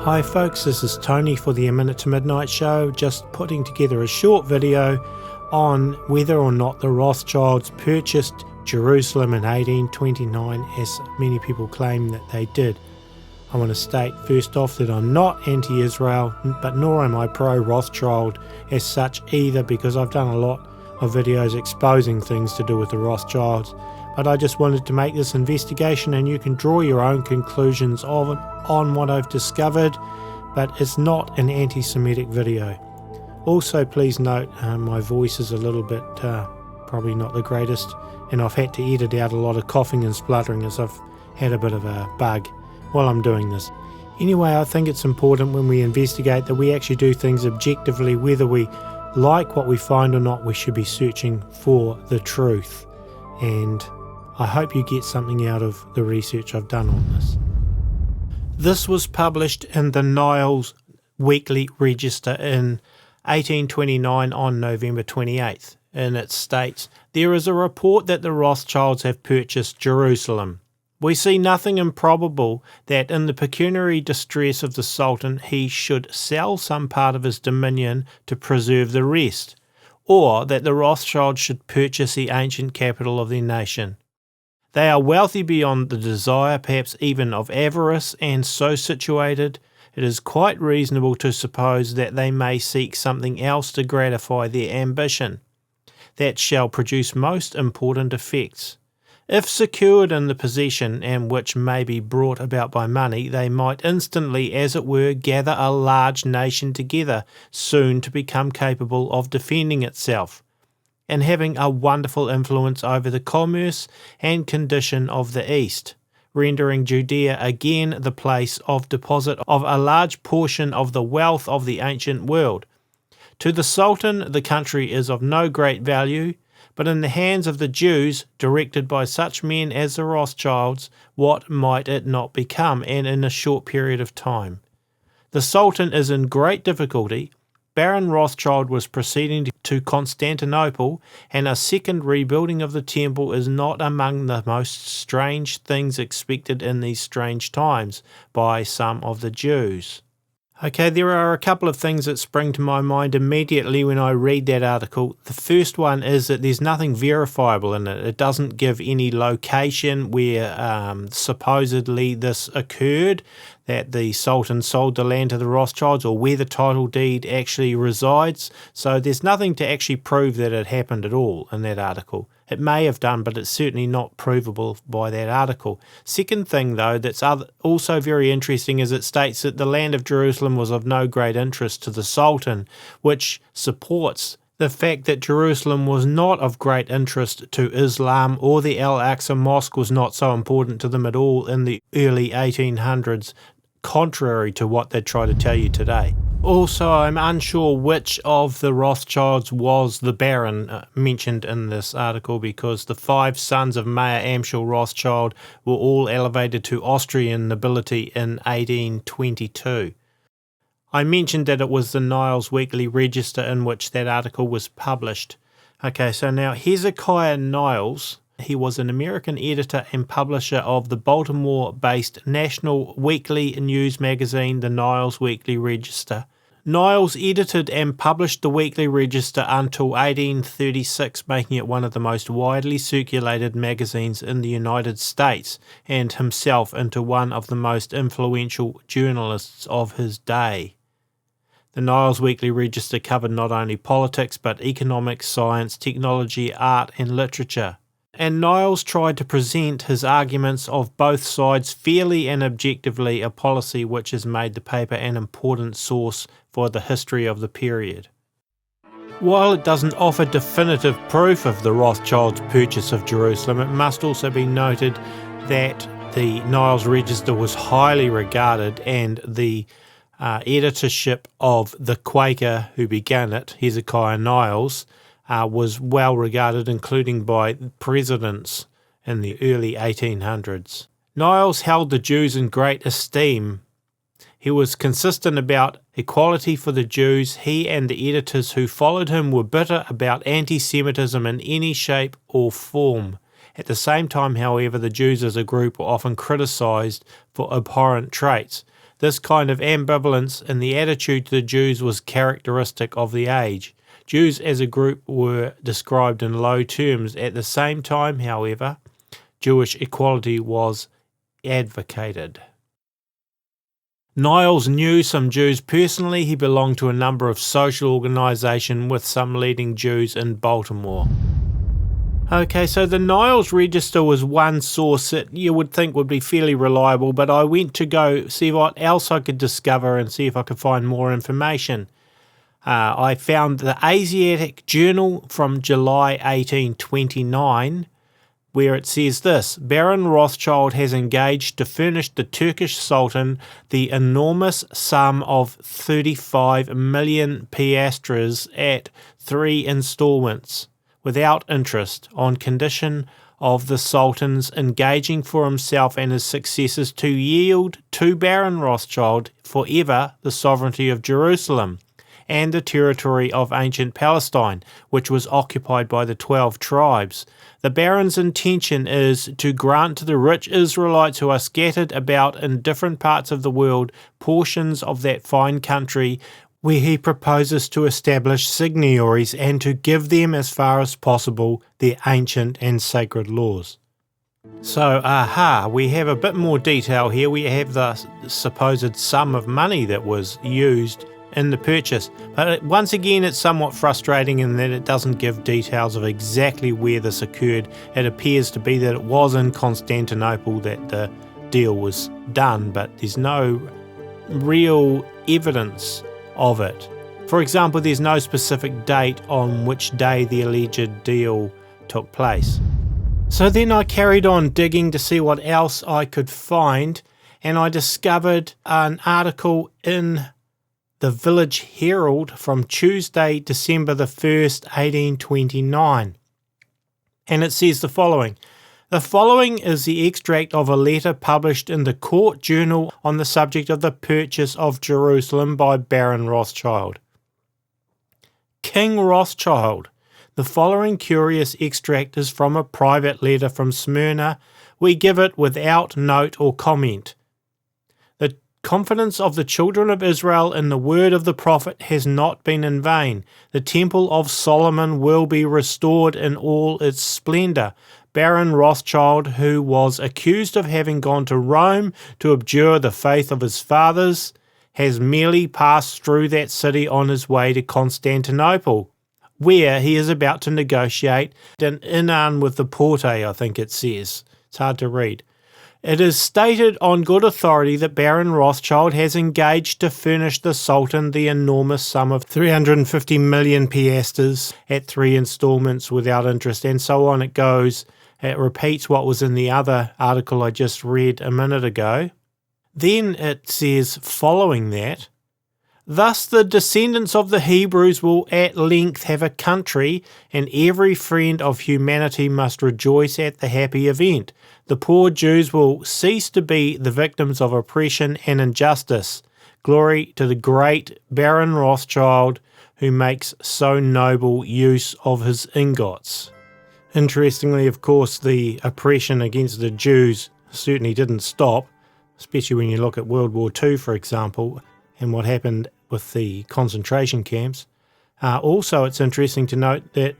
Hi folks, this is Tony for the A Minute to Midnight show, just putting together a short video on whether or not the Rothschilds purchased Jerusalem in 1829 as many people claim that they did. I want to state first off that I'm not anti-Israel, but nor am I pro-Rothschild as such either, because I've done a lot of videos exposing things to do with the Rothschilds. But I just wanted to make this investigation, and you can draw your own conclusions on what I've discovered, but it's not an anti-Semitic video. Also, please note my voice is a little bit probably not the greatest, and I've had to edit out a lot of coughing and spluttering as I've had a bit of a bug while I'm doing this. Anyway, I think it's important when we investigate that we actually do things objectively. Whether we like what we find or not, we should be searching for the truth. And I hope you get something out of the research I've done on this. This was published in the Niles Weekly Register in 1829 on November 28th, and it states, "There is a report that the Rothschilds have purchased Jerusalem. We see nothing improbable that in the pecuniary distress of the Sultan he should sell some part of his dominion to preserve the rest, or that the Rothschilds should purchase the ancient capital of their nation. They are wealthy beyond the desire, perhaps even of avarice, and so situated, it is quite reasonable to suppose that they may seek something else to gratify their ambition, that shall produce most important effects. If secured in the possession, and which may be brought about by money, they might instantly, as it were, gather a large nation together, soon to become capable of defending itself, and having a wonderful influence over the commerce and condition of the East, rendering Judea again the place of deposit of a large portion of the wealth of the ancient world. To the Sultan the country is of no great value, but in the hands of the Jews, directed by such men as the Rothschilds, what might it not become, and in a short period of time? The Sultan is in great difficulty. Baron Rothschild was proceeding to Constantinople, and a second rebuilding of the temple is not among the most strange things expected in these strange times by some of the Jews." Okay, there are a couple of things that spring to my mind immediately when I read that article. The first one is that there's nothing verifiable in it. It doesn't give any location where supposedly this occurred, that the Sultan sold the land to the Rothschilds, or where the title deed actually resides. So there's nothing to actually prove that it happened at all in that article. It may have done, but it's certainly not provable by that article. Second thing, though, that's also very interesting is it states that the land of Jerusalem was of no great interest to the Sultan, which supports the fact that Jerusalem was not of great interest to Islam, or the Al-Aqsa Mosque was not so important to them at all in the early 1800s, contrary to what they try to tell you today. Also, I'm unsure which of the Rothschilds was the Baron mentioned in this article, because the 5 sons of Mayer Amschel Rothschild were all elevated to Austrian nobility in 1822. I mentioned that it was the Niles Weekly Register in which that article was published. Okay, so now Hezekiah Niles, he was an American editor and publisher of the Baltimore-based national weekly news magazine, the Niles Weekly Register. Niles edited and published the Weekly Register until 1836, making it one of the most widely circulated magazines in the United States, and himself into one of the most influential journalists of his day. The Niles Weekly Register covered not only politics, but economics, science, technology, art, and literature. And Niles tried to present his arguments of both sides fairly and objectively, a policy which has made the paper an important source for the history of the period. While it doesn't offer definitive proof of the Rothschilds' purchase of Jerusalem, it must also be noted that the Niles Register was highly regarded, and the editorship of the Quaker who began it, Hezekiah Niles, was well regarded, including by presidents in the early 1800s. Niles held the Jews in great esteem. He was consistent about equality for the Jews. He and the editors who followed him were bitter about anti-Semitism in any shape or form. At the same time, however, the Jews as a group were often criticized for abhorrent traits. This kind of ambivalence in the attitude to the Jews was characteristic of the age. Jews as a group were described in low terms. At the same time, however, Jewish equality was advocated. Niles knew some Jews personally. He belonged to a number of social organisations with some leading Jews in Baltimore. Okay, so the Niles Register was one source that you would think would be fairly reliable, but I went to go see what else I could discover and see if I could find more information. I found the Asiatic Journal from July 1829, where it says this: Baron Rothschild has engaged to furnish the Turkish Sultan the enormous sum of 35 million piastres at 3 instalments, without interest, on condition of the Sultan's engaging for himself and his successors to yield to Baron Rothschild forever the sovereignty of Jerusalem and the territory of ancient Palestine, which was occupied by the 12 tribes. The Baron's intention is to grant to the rich Israelites who are scattered about in different parts of the world portions of that fine country where he proposes to establish signiories and to give them as far as possible their ancient and sacred laws. So, we have a bit more detail here. We have the supposed sum of money that was used in the purchase, but once again it's somewhat frustrating in that it doesn't give details of exactly where this occurred. It appears to be that it was in Constantinople that the deal was done, but there's no real evidence of it. For example, there's no specific date on which day the alleged deal took place. So then I carried on digging to see what else I could find, and I discovered an article in the Village Herald from Tuesday, December the 1st, 1829. And it says the following. The following is the extract of a letter published in the Court Journal on the subject of the purchase of Jerusalem by Baron Rothschild. King Rothschild. The following curious extract is from a private letter from Smyrna. We give it without note or comment. The confidence of the children of Israel in the word of the prophet has not been in vain. The temple of Solomon will be restored in all its splendour. Baron Rothschild, who was accused of having gone to Rome to abjure the faith of his fathers, has merely passed through that city on his way to Constantinople, where he is about to negotiate an inan with the Porte, I think it says. It's hard to read. It is stated on good authority that Baron Rothschild has engaged to furnish the Sultan the enormous sum of 350 million piastres at 3 instalments without interest, and so on it goes. It repeats what was in the other article I just read a minute ago. Then it says, following that, thus the descendants of the Hebrews will at length have a country, and every friend of humanity must rejoice at the happy event. The poor Jews will cease to be the victims of oppression and injustice. Glory to the great Baron Rothschild, who makes so noble use of his ingots. Interestingly, of course, the oppression against the Jews certainly didn't stop, especially when you look at World War II, for example, and what happened with the concentration camps. Also, it's interesting to note that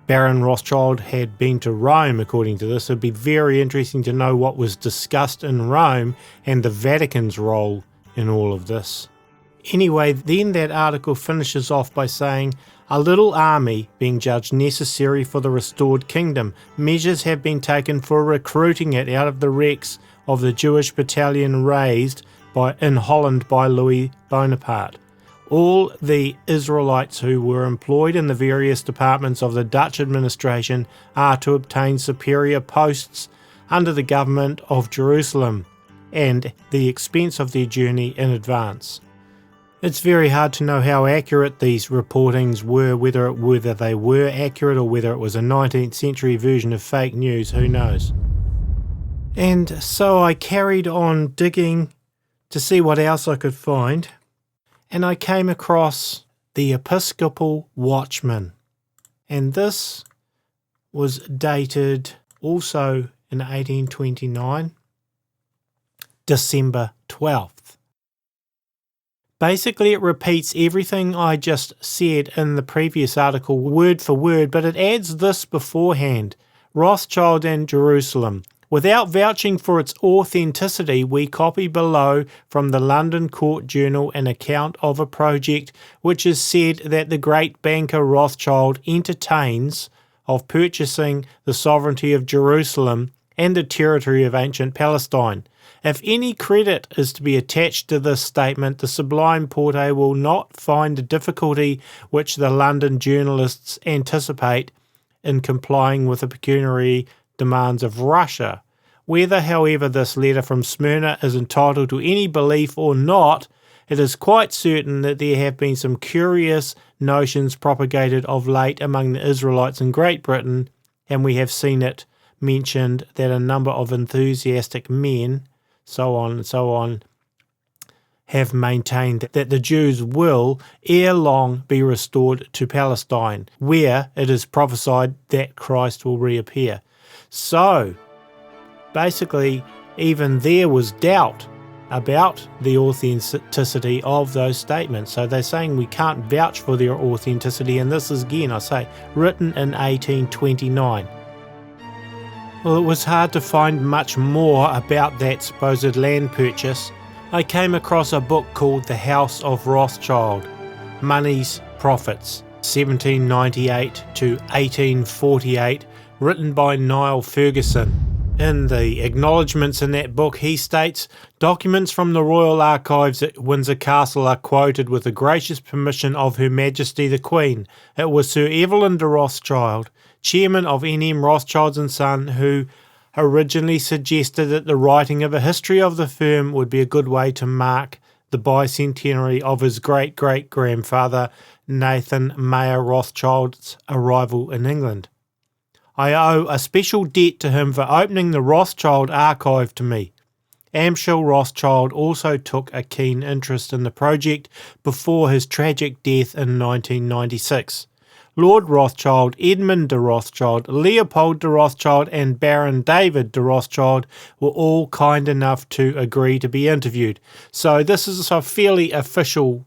Baron Rothschild had been to Rome, according to this. It would be very interesting to know what was discussed in Rome and the Vatican's role in all of this. Anyway, then that article finishes off by saying, a little army being judged necessary for the restored kingdom, measures have been taken for recruiting it out of the wrecks of the Jewish battalion raised in Holland by Louis Bonaparte. All the Israelites who were employed in the various departments of the Dutch administration are to obtain superior posts under the government of Jerusalem and the expense of their journey in advance. It's very hard to know how accurate these reportings were, whether they were accurate or whether it was a 19th century version of fake news, who knows. And so I carried on digging to see what else I could find, and I came across the Episcopal Watchman. And this was dated also in 1829, December 12th. Basically, it repeats everything I just said in the previous article word for word, but it adds this beforehand: Rothschild and Jerusalem. Without vouching for its authenticity, we copy below from the London Court Journal an account of a project which is said that the great banker Rothschild entertains of purchasing the sovereignty of Jerusalem and the territory of ancient Palestine. If any credit is to be attached to this statement, the Sublime Porte will not find the difficulty which the London journalists anticipate in complying with the pecuniary demands of Russia. Whether, however, this letter from Smyrna is entitled to any belief or not, it is quite certain that there have been some curious notions propagated of late among the Israelites in Great Britain, and we have seen it mentioned that a number of enthusiastic men, so on and so on, have maintained that the Jews will ere long be restored to Palestine, where it is prophesied that Christ will reappear. So, basically, even there was doubt about the authenticity of those statements. So they're saying we can't vouch for their authenticity, and this is, again, I say, written in 1829. Well, it was hard to find much more about that supposed land purchase. I came across a book called The House of Rothschild, Money's Profits, 1798 to 1848, written by Niall Ferguson. In the acknowledgements in that book, he states, documents from the Royal Archives at Windsor Castle are quoted with the gracious permission of Her Majesty the Queen. It was Sir Evelyn de Rothschild, chairman of N.M. Rothschild and Son, who originally suggested that the writing of a history of the firm would be a good way to mark the bicentenary of his great-great-grandfather Nathan Mayer Rothschild's arrival in England. I owe a special debt to him for opening the Rothschild archive to me. Amschel Rothschild also took a keen interest in the project before his tragic death in 1996. Lord Rothschild, Edmund de Rothschild, Leopold de Rothschild and Baron David de Rothschild were all kind enough to agree to be interviewed. So this is a fairly official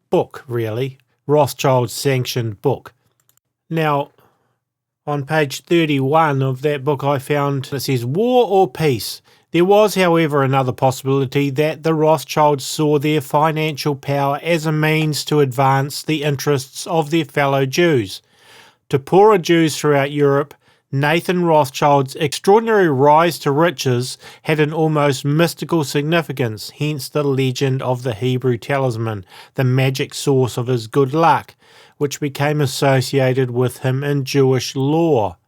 book, really, Rothschild's sanctioned book. Now, on page 31 of that book I found it says, War or Peace? There was, however, another possibility that the Rothschilds saw their financial power as a means to advance the interests of their fellow Jews. To poorer Jews throughout Europe, Nathan Rothschild's extraordinary rise to riches had an almost mystical significance, hence the legend of the Hebrew talisman, the magic source of his good luck, which became associated with him in Jewish lore.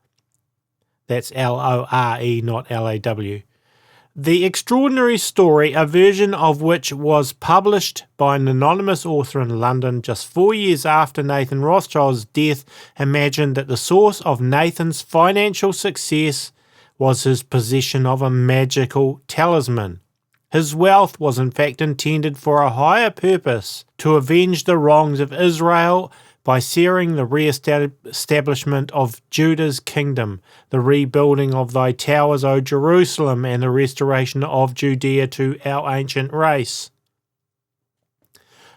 That's L-O-R-E, not L-A-W. The extraordinary story, a version of which was published by an anonymous author in London just 4 years after Nathan Rothschild's death, imagined that the source of Nathan's financial success was his possession of a magical talisman. His wealth was in fact intended for a higher purpose, to avenge the wrongs of Israel by searing the re-establishment of Judah's kingdom, the rebuilding of thy towers, O Jerusalem, and the restoration of Judea to our ancient race.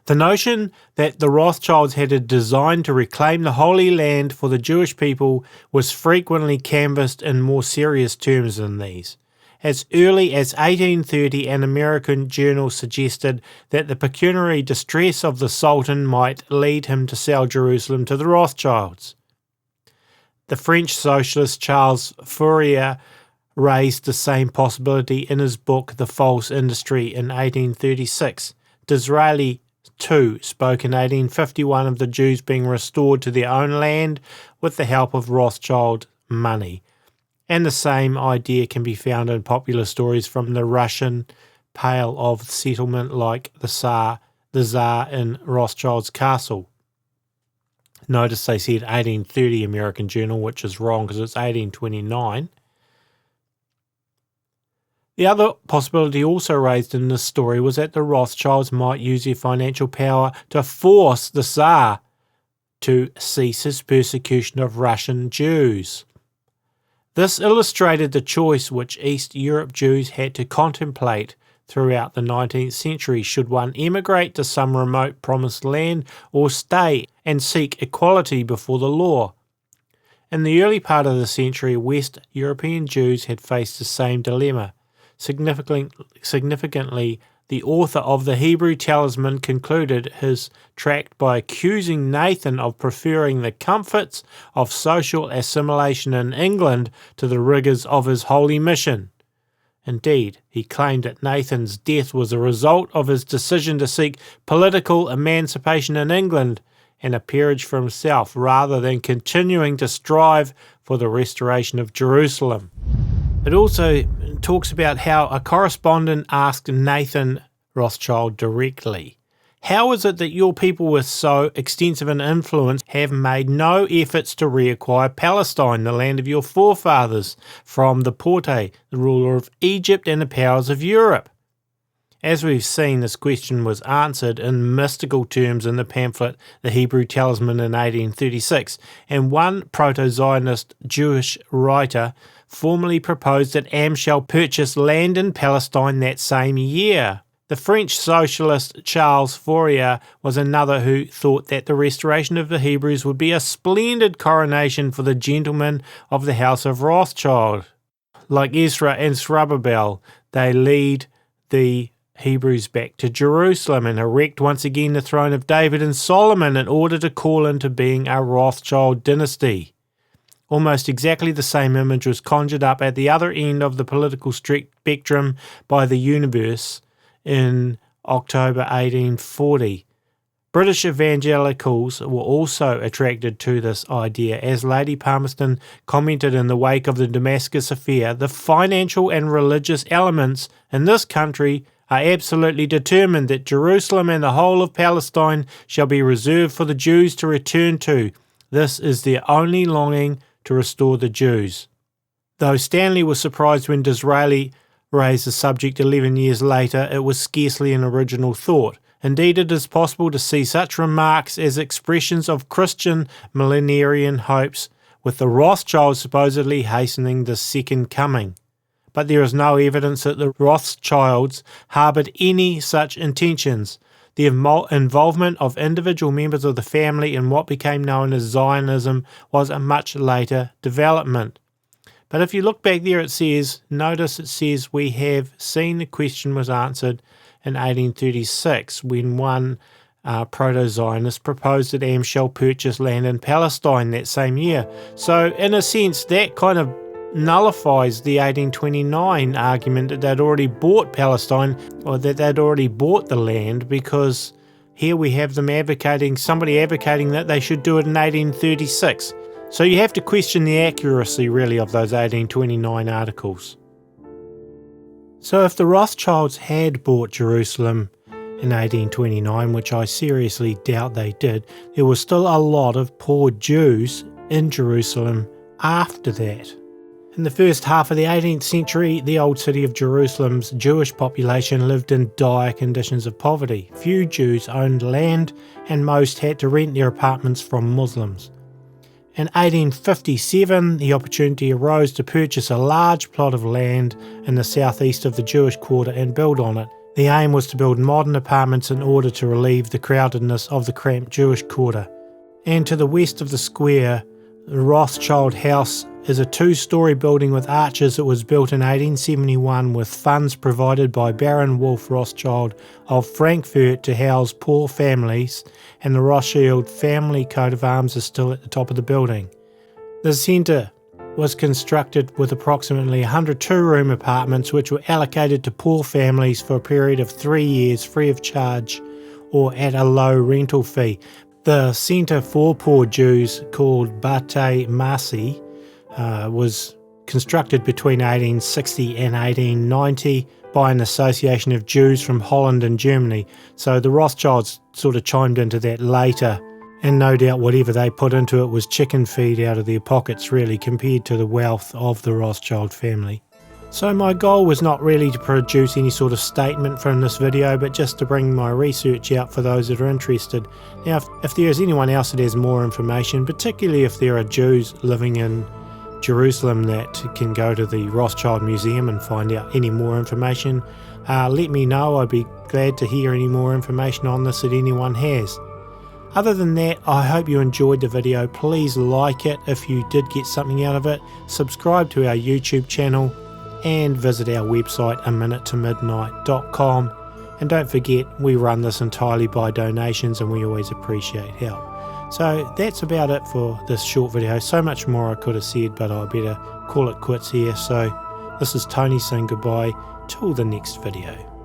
The notion that the Rothschilds had a design to reclaim the Holy Land for the Jewish people was frequently canvassed in more serious terms than these. As early as 1830, an American journal suggested that the pecuniary distress of the Sultan might lead him to sell Jerusalem to the Rothschilds. The French socialist Charles Fourier raised the same possibility in his book The False Industry in 1836. Disraeli, too, spoke in 1851 of the Jews being restored to their own land with the help of Rothschild money. And the same idea can be found in popular stories from the Russian Pale of settlement like the Tsar in Rothschild's castle. Notice they said 1830 American Journal, which is wrong because it's 1829. The other possibility also raised in this story was that the Rothschilds might use their financial power to force the Tsar to cease his persecution of Russian Jews. This illustrated the choice which East Europe Jews had to contemplate throughout the 19th century should one emigrate to some remote promised land or stay and seek equality before the law. In the early part of the century, West European Jews had faced the same dilemma. Significantly, the author of the Hebrew Talisman concluded his tract by accusing Nathan of preferring the comforts of social assimilation in England to the rigours of his holy mission. Indeed, he claimed that Nathan's death was a result of his decision to seek political emancipation in England and a peerage for himself, rather than continuing to strive for the restoration of Jerusalem. It also talks about how a correspondent asked Nathan Rothschild directly, "How is it that your people with so extensive an influence have made no efforts to reacquire Palestine, the land of your forefathers, from the Porte, the ruler of Egypt and the powers of Europe?" As we've seen, this question was answered in mystical terms in the pamphlet The Hebrew Talisman in 1836, and one proto-Zionist Jewish writer formally proposed that Amschel purchase land in Palestine that same year. The French socialist Charles Fourier was another who thought that the restoration of the Hebrews would be a splendid coronation for the gentlemen of the House of Rothschild. Like Ezra and Zerubbabel, they lead the Hebrews back to Jerusalem and erect once again the throne of David and Solomon in order to call into being a Rothschild dynasty. Almost exactly the same image was conjured up at the other end of the political spectrum by the Universe in October 1840. British evangelicals were also attracted to this idea. As Lady Palmerston commented in the wake of the Damascus affair, the financial and religious elements in this country are absolutely determined that Jerusalem and the whole of Palestine shall be reserved for the Jews to return to. This is their only longing, to restore the Jews. Though Stanley was surprised when Disraeli raised the subject 11 years later, it was scarcely an original thought. Indeed, it is possible to see such remarks as expressions of Christian millenarian hopes, with the Rothschilds supposedly hastening the second coming. But there is no evidence that the Rothschilds harboured any such intentions. The involvement of individual members of the family in what became known as Zionism was a much later development. But if you look back there, notice it says we have seen the question was answered in 1836 when one proto-Zionist proposed that Amschel purchase land in Palestine that same year. So in a sense, that kind of nullifies the 1829 argument that they'd already bought Palestine, or that they'd already bought the land, because here we have them somebody advocating that they should do it in 1836. So you have to question the accuracy really of those 1829 articles. So if the Rothschilds had bought Jerusalem in 1829, which I seriously doubt they did, there was still a lot of poor Jews in Jerusalem after that. In the first half of the 18th century, the old city of Jerusalem's Jewish population lived in dire conditions of poverty. Few Jews owned land, and most had to rent their apartments from Muslims. In 1857, the opportunity arose to purchase a large plot of land in the southeast of the Jewish quarter and build on it. The aim was to build modern apartments in order to relieve the crowdedness of the cramped Jewish quarter. And to the west of the square, the Rothschild House is a two-storey building with arches that was built in 1871 with funds provided by Baron Wolf Rothschild of Frankfurt to house poor families, and the Rothschild family coat of arms is still at the top of the building. The centre was constructed with approximately 100 two-room apartments which were allocated to poor families for a period of 3 years free of charge or at a low rental fee. The centre for poor Jews, called Bate Masi, was constructed between 1860 and 1890 by an association of Jews from Holland and Germany. So the Rothschilds sort of chimed into that later, and no doubt whatever they put into it was chicken feed out of their pockets really, compared to the wealth of the Rothschild family. So my goal was not really to produce any sort of statement from this video, but just to bring my research out for those that are interested. Now, if there is anyone else that has more information, particularly if there are Jews living in Jerusalem that can go to the Rothschild Museum and find out any more information, let me know. I'd be glad to hear any more information on this that anyone has. Other than that, I hope you enjoyed the video. Please like it if you did get something out of it. Subscribe to our YouTube channel and visit our website aminutemidnight.com. And don't forget, we run this entirely by donations and we always appreciate help. So that's about it for this short video. So much more I could have said, but I better call it quits here. So this is Tony saying goodbye till the next video.